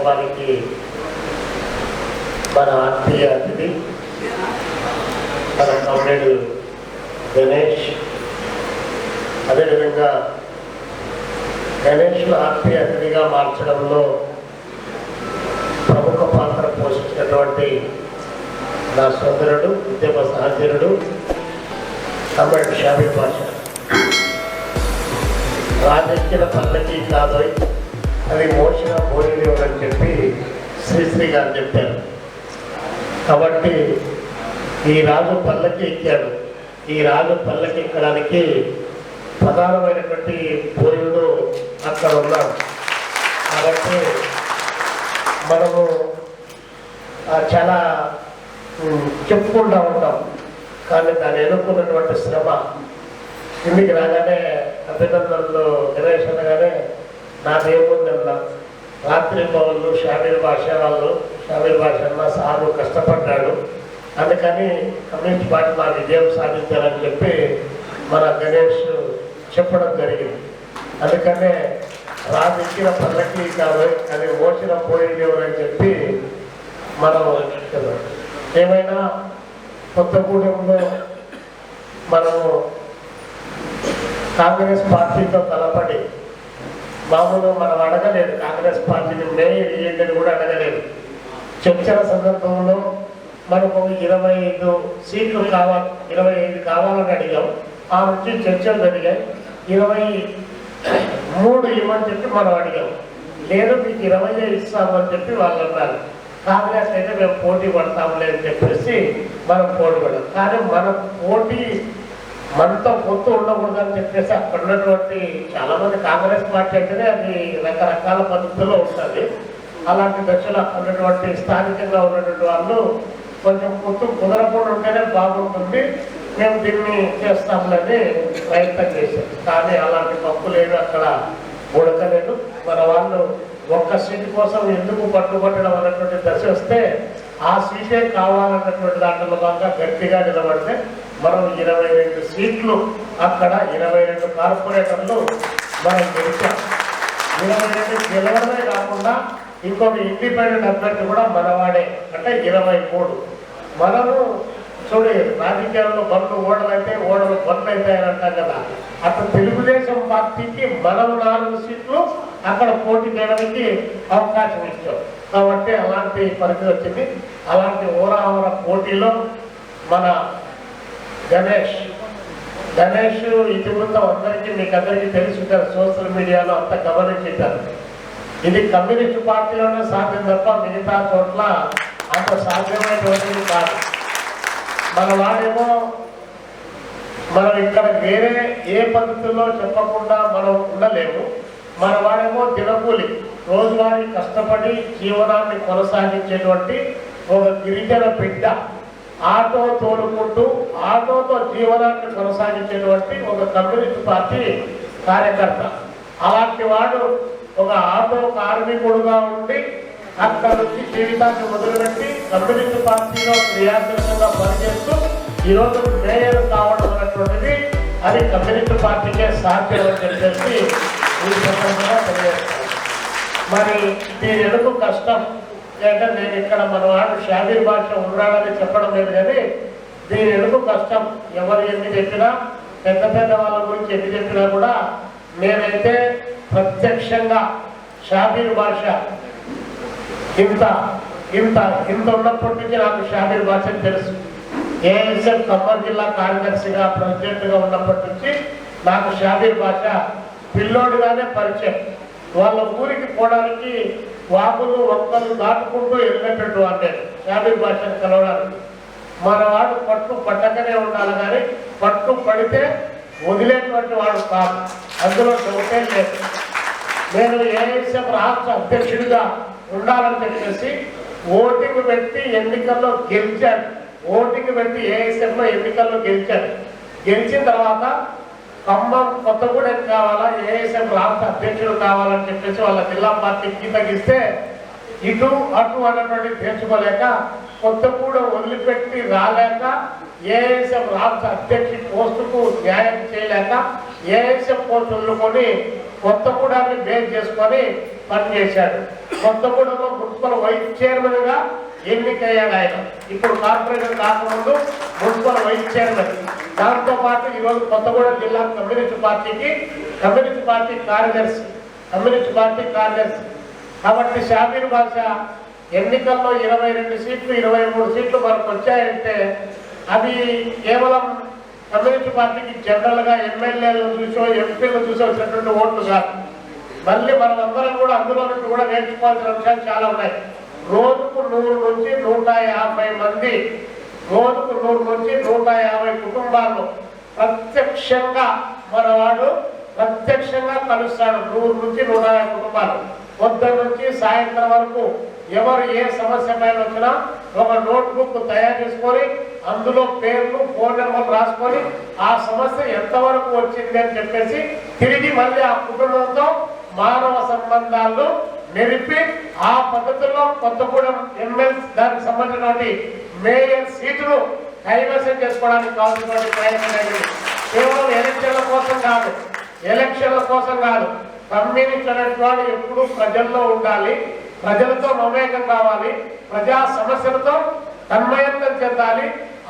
కార్యక్రమానికి మన ఆత్మీయ అతిథి మన కమ్రేడు గణేష్, అదేవిధంగా గణేష్ ఆత్మీయ అతిథిగా మార్చడంలో ప్రముఖ పాత్ర పోషించినటువంటి నా సోదరుడు, ఉద్యమ సహచరుడు కమ్రేడ్ షాబీర్ బాషా. రాజకీయ పల్లకి కాదు, అది మోసిన పోయిదేవుడు అని చెప్పి శ్రీశ్రీ గారు చెప్పారు. కాబట్టి ఈ రాజు పల్లకి ఎక్కాడు. ఈ రాజు పల్లకి ఎక్కడానికి ప్రధానమైనటువంటి పోయుడు అక్కడ ఉన్నాడు. కాబట్టి మనము చాలా చెప్పుకుంటూ ఉంటాం, కానీ దాన్ని ఎన్నుకున్నటువంటి శ్రమ ఇంటికి రాగానే అభినందనలు గణేష్ అనగానే నాదేముందన్నా రాత్రి పౌరులు షాబీర్ బాషా అన్న సారు కష్టపడ్డాడు, అందుకని కమ్యూనిస్ట్ పార్టీ మా విజయం సాధించాలని చెప్పి మన గణేష్ చెప్పడం జరిగింది. అందుకనే రాజెక్కిన పల్లకి కాదు, అది మోసిన పోయేదేవుడు అని చెప్పి మనం ఏమైనా కొత్తగూడెంలో మనము కాంగ్రెస్ పార్టీతో కలపడి మామూలుగా మనం అడగలేదు, కాంగ్రెస్ పార్టీని మేయర్ ఇయ్యండి కూడా అడగలేదు. చర్చల సందర్భంలో మనకు 25 సీట్లు కావాలి, 25 కావాలని అడిగాం. ఆ నుంచి చర్చలు జరిగాయి. 23 ఇవ్వని చెప్పి మనం అడిగాం. లేదు మీకు 20 ఇస్తామని చెప్పి వాళ్ళు అన్నారు. కాంగ్రెస్ అయితే మేము పోటీ పడతాంలే అని చెప్పేసి మనం పోటీ పడాం. కానీ మన పోటీ మనతో పొత్తు ఉండకూడదని చెప్పేసి అక్కడ ఉన్నటువంటి చాలా మంది కాంగ్రెస్ పార్టీ అంటేనే అది రకరకాల పద్ధతుల్లో ఉంటుంది. అలాంటి దశలో అక్కడ ఉన్నటువంటి స్థానికంగా ఉన్నటువంటి వాళ్ళు కొంచెం పొత్తు కుదరకుండా ఉంటేనే బాగుంటుంది, మేము దీన్ని చేస్తామని ప్రయత్నం చేశాం. కానీ అలాంటి తప్పులేవి అక్కడ ఉడకలేదు. మన వాళ్ళు ఒక్క సీటు కోసం ఎందుకు పట్టుబట్టడం అన్నటువంటి దశ వస్తే ఆ సీటే కావాలన్నటువంటి దాంట్లో బాగా గట్టిగా నిలబడితే మనం 22 సీట్లు, అక్కడ 22 కార్పొరేటర్లు మనం గెలిచాం. 22 గెలవడమే కాకుండా ఇంకొక ఇండిపెండెంట్ అభ్యర్థి కూడా మనవాడే, అంటే 23. మనము చూడే రాజకీయాల్లో బండ్లు ఓడలైతే ఓడలు బండ్లు అవుతాయని అంటాం కదా, అక్కడ తెలుగుదేశం పార్టీకి మనం 4 సీట్లు అక్కడ పోటీ చేయడానికి అవకాశం ఇచ్చాం. కాబట్టి అలాంటి పరిస్థితి వచ్చింది. అలాంటి ఓరావర పోటీలో మన గణేష్ ఇతివృత్తం అందరికీ మీకు అందరికీ తెలుసుంటారు, సోషల్ మీడియాలో అంతా గమనించారు. ఇది కమ్యూనిస్ట్ పార్టీలోనే సాధ్యం తప్ప మిగతా చోట్ల అంత సాధ్యమైనటువంటిది కాదు. మన వాడేమో మనం ఇక్కడ వేరే ఏ పద్ధతుల్లో చెప్పకుండా మనం ఉండలేము. మన వాడేమో దినకూలి రోజువారీ కష్టపడి జీవనాన్ని కొనసాగించేటువంటి ఒక గిరిజన బిడ్డ, ఆటో తోలుకుంటూ ఆటోతో జీవనాన్ని కొనసాగించేటువంటి ఒక కమ్యూనిస్ట్ పార్టీ కార్యకర్త. అలాంటి వాడు ఒక ఆటో కార్మికుడుగా ఉండి అక్కడ నుంచి జీవితాన్ని మొదలుపెట్టి కమ్యూనిస్ట్ పార్టీలో క్రియాశీలకంగా పనిచేస్తూ ఈరోజు మేయర్ కావడం అనేటువంటిది అది కమ్యూనిస్ట్ పార్టీకే సాధ్యం అని చెప్పేసి ఈ సందర్భంగా తెలియజేస్తాను. మరి దీని ఎందుకు కష్టం అంటే నేను ఇక్కడ మన వాడు షాబీర్ బాషా ఉన్నాడని చెప్పడం లేదు, కానీ దీని ఎందుకు కష్టం ఎవరు ఎన్ని చెప్పినా పెద్ద పెద్ద వాళ్ళ గురించి ఎన్ని చెప్పినా కూడా నేనైతే ప్రత్యక్షంగా షాబీర్ బాషా ఇంత ఉన్నప్పటి నుంచి నాకు షాబీర్ బాషా తెలుసు. ఏఎస్ఎఫ్ ఖమ్మం జిల్లా కార్యదర్శిగా ప్రెసిడెంట్గా ఉన్నప్పటి నుంచి నాకు షాబీర్ బాషా పిల్లోడుగానే పరిచయం. వాళ్ళ ఊరికి పోవడానికి వాకులు ఒక్కలు దాటుకుంటూ వెళ్ళినట్టు వాడు షాబీర్ బాషాని కలవడానికి. మన వాడు పట్టు పట్టకనే ఉండాలి, కానీ పట్టు పడితే వదిలేటువంటి వాడు కాదు, అందులో డౌటే లేదు. నేను ఏఎస్ఎఫ్ రాష్ట్ర అధ్యక్షుడిగా ఉండాలని చెప్పేసి ఓటింగ్ పెట్టి ఎన్నికల్లో గెలిచాను. ఓటింగ్ పెట్టి ఏఎస్ఎఫ్లో ఎన్నికల్లో గెలిచాను. గెలిచిన తర్వాత ఖమ్మం కొత్తగూడెం కావాలా, ఏఎస్ఎఫ్ రాష్ట్ర అధ్యక్షుడు కావాలని చెప్పేసి వాళ్ళ జిల్లా పార్టీకి తగ్గిస్తే ఇటు అటు అన్నటువంటి తెచ్చుకోలేక కొత్తగూడెం వదిలిపెట్టి రాలేక ఏఎస్ఎఫ్ రాష్ట్ర అధ్యక్షుడి పోస్టుకు న్యాయం చేయలేక ఏఎస్ఎఫ్ పోస్టు వదులుకొని కొత్తగూడెంని బేస్ చేసుకొని పనిచేశాడు. కొత్తగూడెంలో మున్సిపల్ వైస్ చైర్మన్ గా ఎన్నికయ్యాడు ఆయన. ఇప్పుడు కార్పొరేటర్ కాకముందు మున్సిపల్ వైస్ చైర్మన్. దాంతో పాటు ఈరోజు కొత్తగూడెం జిల్లా కమ్యూనిస్ట్ పార్టీ కార్యదర్శి. కాబట్టి షాబీర్ బాషా ఎన్నికల్లో 22 సీట్లు 23 సీట్లు మనకు వచ్చాయంటే అవి కేవలం కమ్యూనిస్ట్ పార్టీకి జనరల్ గా ఎమ్మెల్యేలను చూసో ఎంపీలను చూసో వచ్చినటువంటి ఓట్లు కాదు. మళ్ళీ మనమందరం కూడా అందులో నుంచి కూడా నేర్చుకోవాల్సిన అంశాలు చాలా ఉన్నాయి. రోజుకు 100 నుంచి 150 మంది, రోజుకు 100 నుంచి 150 కుటుంబాలను ప్రత్యక్షంగా మనవాడు కలుస్తాడు. 100 నుంచి 150 కుటుంబాలు పొద్దున్న నుంచి సాయంత్రం వరకు ఎవరు ఏ సమస్య పైన వచ్చినా ఒక నోట్బుక్ తయారు చేసుకొని అందులో పేర్లు, ఫోన్ నెంబర్లు రాసుకొని ఆ సమస్య ఎంతవరకు వచ్చింది అని చెప్పేసి తిరిగి మళ్ళీ ఆ కుటుంబంతో మానవ సంబంధాలను నిలిపి ఆ పద్ధతిలో కొత్తగూడెం ఎమ్మెల్సీ దానికి సంబంధించినటువంటి మేయర్ సీటును కైవసం చేసుకోవడానికి కావాల్సినటువంటి ప్రయత్నం కేవలం ఎలక్షన్ల కోసం కాదు. కమ్యూనిస్ట్ అనేటువంటి ఎప్పుడు ప్రజల్లో ఉండాలి, ప్రజలతో మమేకం కావాలి, ప్రజా సమస్యలతో తన్మయంతం చెందాలి.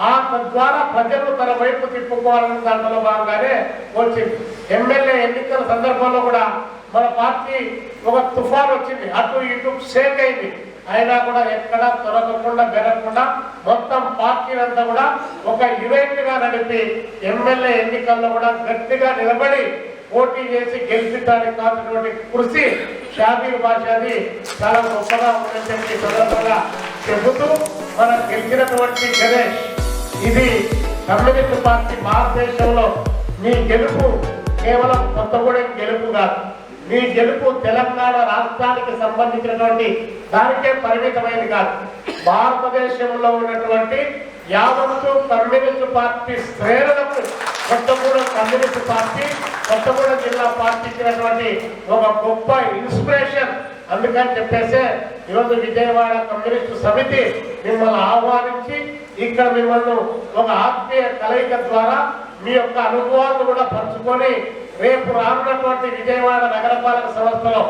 ఆ తద్వారా ప్రజలను తన వైపు తిప్పుకోవాలనే దాంట్లో భాగంగానే వచ్చింది. ఎమ్మెల్యే ఎన్నికల సందర్భంలో కూడా మన పార్టీ ఒక తుఫాన్ వచ్చింది, అటు ఇటు షేక్ అయింది. అయినా కూడా ఎక్కడా తొలగకుండా బెరగకుండా మొత్తం పార్టీలంతా కూడా ఒక ఈవెంట్ గా నడిపి ఎమ్మెల్యే ఎన్నికల్లో కూడా గట్టిగా నిలబడి పోటీ చేసి గెలిపించడానికి కావాల్సినటువంటి కృషి షాబీర్ బాషాది చాలా గొప్పగా ఉందని చెప్పి సందర్భంగా చెబుతూ మనం గెలిచినటువంటి గణేష్, ఇది కమ్యూనిస్ట్ పార్టీ భారతదేశంలో మీ గెలుపు కేవలం కొత్తగూడెం గెలుపు కాదు, మీ గెలుపు తెలంగాణ రాష్ట్రానికి సంబంధించినటువంటి దానికే పరిమితమైనది కాదు. భారతదేశంలో ఉన్నటువంటి యావత్తు కమ్యూనిస్ట్ పార్టీ శ్రేణులకు కొత్తగూడెం కమ్యూనిస్ట్ పార్టీ, కొత్తగూడెం జిల్లా పార్టీ ఇచ్చినటువంటి ఒక గొప్ప ఇన్స్పిరేషన్. అందుకని చెప్పేసి ఈరోజు విజయవాడ కమ్యూనిస్టు సమితి మిమ్మల్ని ఆహ్వానించి ఇక్కడ మిమ్మల్ని ఒక ఆత్మీయ కలయిక ద్వారా మీ యొక్క అనుభవాలను కూడా పంచుకొని రేపు రానున్నటువంటి విజయవాడ నగరపాలక సంస్థలో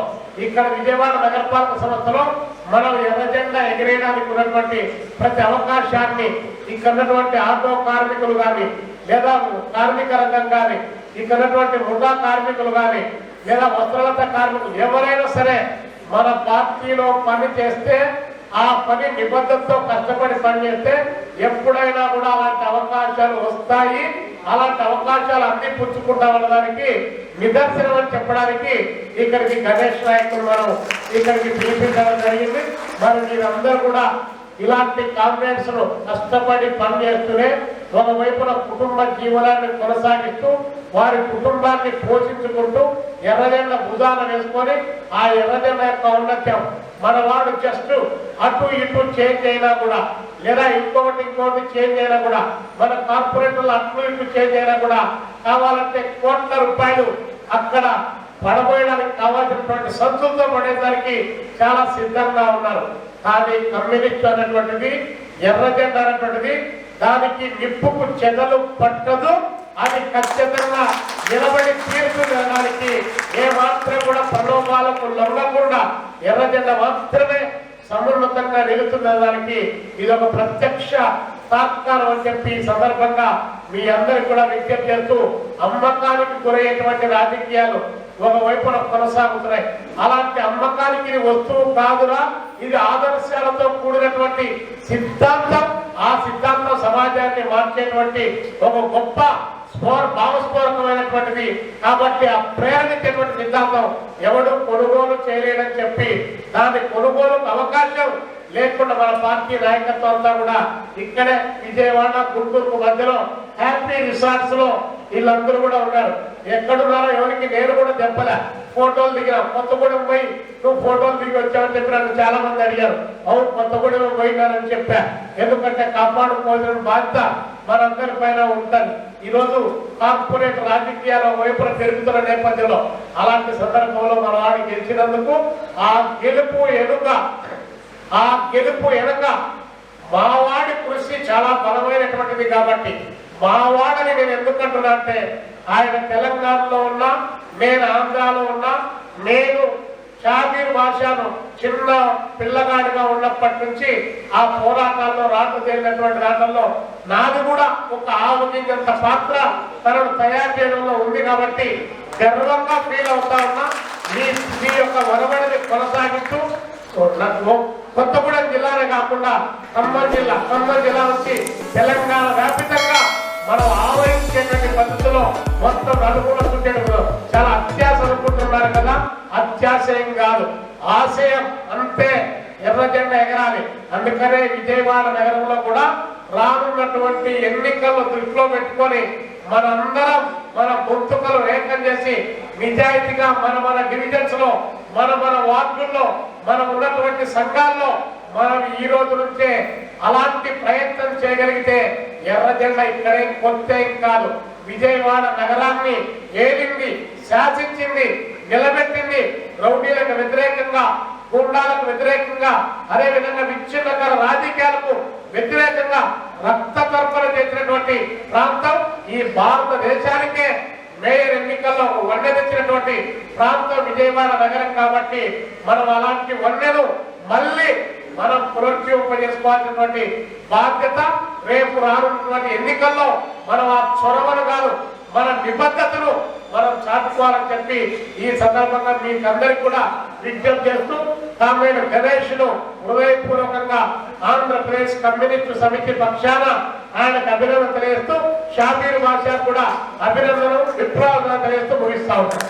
మనం ఎర్ర జెండా ఎగిరేయడానికి ఉన్నటువంటి ప్రతి అవకాశాన్ని ఇక్కడ ఉన్నటువంటి ఆటో కార్మికులు కానీ, లేదా కార్మిక రంగం కానీ, ఇక్కడ ఉన్నటువంటి ముఠా కార్మికులు కానీ, లేదా వస్త్రలత కార్మికులు ఎవరైనా సరే మన పార్టీలో పని చేస్తే ఆ పని నిబద్ధతతో కష్టపడి పనిచేస్తే ఎప్పుడైనా కూడా అలాంటి అవకాశాలు వస్తాయి. అలాంటి అవకాశాలు అన్ని పుచ్చుకుంటామన్నదానికి నిదర్శనం అని చెప్పడానికి ఇక్కడికి గణేష్ నాయకులు మనం ఇక్కడికి పిలిపించడం జరిగింది. మరి మీరందరూ కూడా ఇలాంటి కాంగ్రెస్ ను కష్టపడి పనిచేస్తూనే ఒకవైపున కుటుంబ జీవనాన్ని కొనసాగిస్తూ వారి కుటుంబాన్ని పోషించుకుంటూ ఎర్రజెండ భుజాన వేసుకొని ఆ ఎర్రజెండ యొక్క ఔన్నత్యం మనవాడు జస్ట్ అటు ఇటు చేంజ్ అయినా కూడా, లేదా ఇంకొకటి చేంజ్ అయినా కూడా, మన కార్పొరేటర్లు అటు ఇటు చేంజ్ అయినా కూడా కావాలంటే కోట్ల రూపాయలు అక్కడ పడబోయడానికి కావాల్సినటువంటి సంచులతో పడేదానికి చాలా సిద్ధంగా ఉన్నారు. కానీ కమ్యూనిస్ట్ అనేటువంటిది, ఎర్రజెండ అనేటువంటిది దానికి నిప్పుకు చెదలు పట్టదు. అది ఖచ్చితంగా నిలబడి తీర్చుకోవడానికి ఏ మాత్రం కూడా ప్రలోభాలకు లొంగకుండా ఎర్రజెండ మాత్రమే సమున్నతంగా నిలుతున్న దానికి ఇది ఒక ప్రత్యక్ష సాత్కారం అని చెప్పి ఈ సందర్భంగా మీ అందరికి కూడా విజ్ఞప్తి చేస్తూ, అమ్మకానికి గురయ్యేటువంటి రాజకీయాలు ఒకవైపున కొనసాగుతున్నాయి. అలాంటి అమ్మకానికి వస్తువు కాదురా, ఇది ఆదర్శాలతో కూడినటువంటి సిద్ధాంతం. ఆ సిద్ధాంతం సమాజాన్ని మార్చేటువంటి ఒక గొప్ప భావస్ఫోరకమైనటువంటిది. కాబట్టి ఆ ప్రేరణించేటువంటి సిద్ధాంతం ఎవడు కొనుగోలు చేయలేదని చెప్పి దాని కొనుగోలుకు అవకాశం లేకుండా మన పార్టీ నాయకత్వం అంతా కూడా ఇక్కడే విజయవాడ గుంటూరుకు మధ్యలో హ్యాపీ రిసార్ట్స్ లో వీళ్ళందరూ కూడా ఉన్నారు. ఎక్కడున్నారో ఎవరికి నేను కూడా చెప్పలే. ఫోటోలు దిగిన కొత్తగూడెం పోయి నువ్వు ఫోటోలు దిగి వచ్చావని చెప్పి నన్ను చాలా మంది అడిగారు. అవును, కొత్తగూడెం పోయినారని చెప్పా. ఎందుకంటే కాపాడుకోవాల్సిన బాధ్యత మనందరి పైన ఉంటుంది. ఈరోజు కార్పొరేట్ రాజకీయాల వైపున పెరుగుతున్న నేపథ్యంలో అలాంటి సందర్భంలో మన వాడిని గెలిచినందుకు ఆ గెలుపు వెనుక మావాడి కృషి చాలా బలమైనటువంటిది. కాబట్టి మావాడని నేను ఎందుకంటున్నా అంటే ఆయన తెలంగాణలో ఉన్నా, నేను ఆంధ్రాలో ఉన్నా, నేను షాబీర్ భాషను చిన్న పిల్లగాడిగా ఉన్నప్పటి నుంచి ఆ పోరాటాల్లో రాట తేలినటువంటి రాటల్లో నాది కూడా ఒక ఆవగింజంత పాత్ర తనను తయారు చేయడంలో ఉంది కాబట్టి గర్వంగా ఫీల్ అవుతా ఉన్నా. మీ యొక్క వరవడిని కొనసాగిస్తూ కొత్తగూడెం జిల్లానే కాకుండా ఖమ్మం జిల్లా నుంచి తెలంగాణ వ్యాపితంగా మనం ఆవరించేటువంటి పద్ధతిలో మొత్తం నలుగురు చాలా అత్యాశ అనుకుంటున్నారు కదా. అత్యాశయం కాదు, ఆశయం అంతే. ఎర్ర జెండా ఎగరాలి. అందుకనే విజయవాడ నగరంలో కూడా రానున్నటువంటి ఎన్నికలను దృష్టిలో పెట్టుకొని మనందరం మన గొంతుకలు ఏకం చేసి నిజాయితీగా మన డివిజన్స్ లో మన వార్డుల్లో మనం ఉన్నటువంటి సంఘాల్లో మనం ఈ రోజు నుంచే అలాంటి ప్రయత్నం చేయగలిగితే ఎర్ర జెండా ఇక్కడే కొత్త కాదు. విజయవాడ నగరాన్ని ఏలింది, శాసించింది, నిలబెట్టింది. రౌడీలకు వ్యతిరేకంగా, గూండాలకు వ్యతిరేకంగా, అదేవిధంగా విచ్ఛిన్నకర రాజకీయాలకు వ్యతిరేకంగా రక్త తర్పణ చేసినటువంటి ప్రాంతం ఈ భారతదేశానికే మేయర్ ఎన్నికల్లో వన్నె తెచ్చినటువంటి ప్రాంతం విజయవాడ నగరం. కాబట్టి మనం అలాంటి వన్నెను మళ్ళీ మనం పునరుజ్జీవింపజేసుకోవాల్సినటువంటి బాధ్యత రేపు రానున్నటువంటి ఎన్నికల్లో మనం ఆ చొరవను కాదు, మన నిబద్ధతను మనం చాటుకోవాలని చెప్పి ఈ సందర్భంగా మీకు అందరికి కూడా విజ్ఞప్తి చేస్తూ కామ్రేడ్ గణేష్ ను హృదయపూర్వకంగా ఆంధ్రప్రదేశ్ కమ్యూనిస్టు సమితి పక్షాన ఆయనకు అభినందన తెలియజేస్తూ షాబీర్ భాష కూడా అభినందనలు విప్లవాలు తెలియజేస్తూ ముగిస్తా ఉంటాం.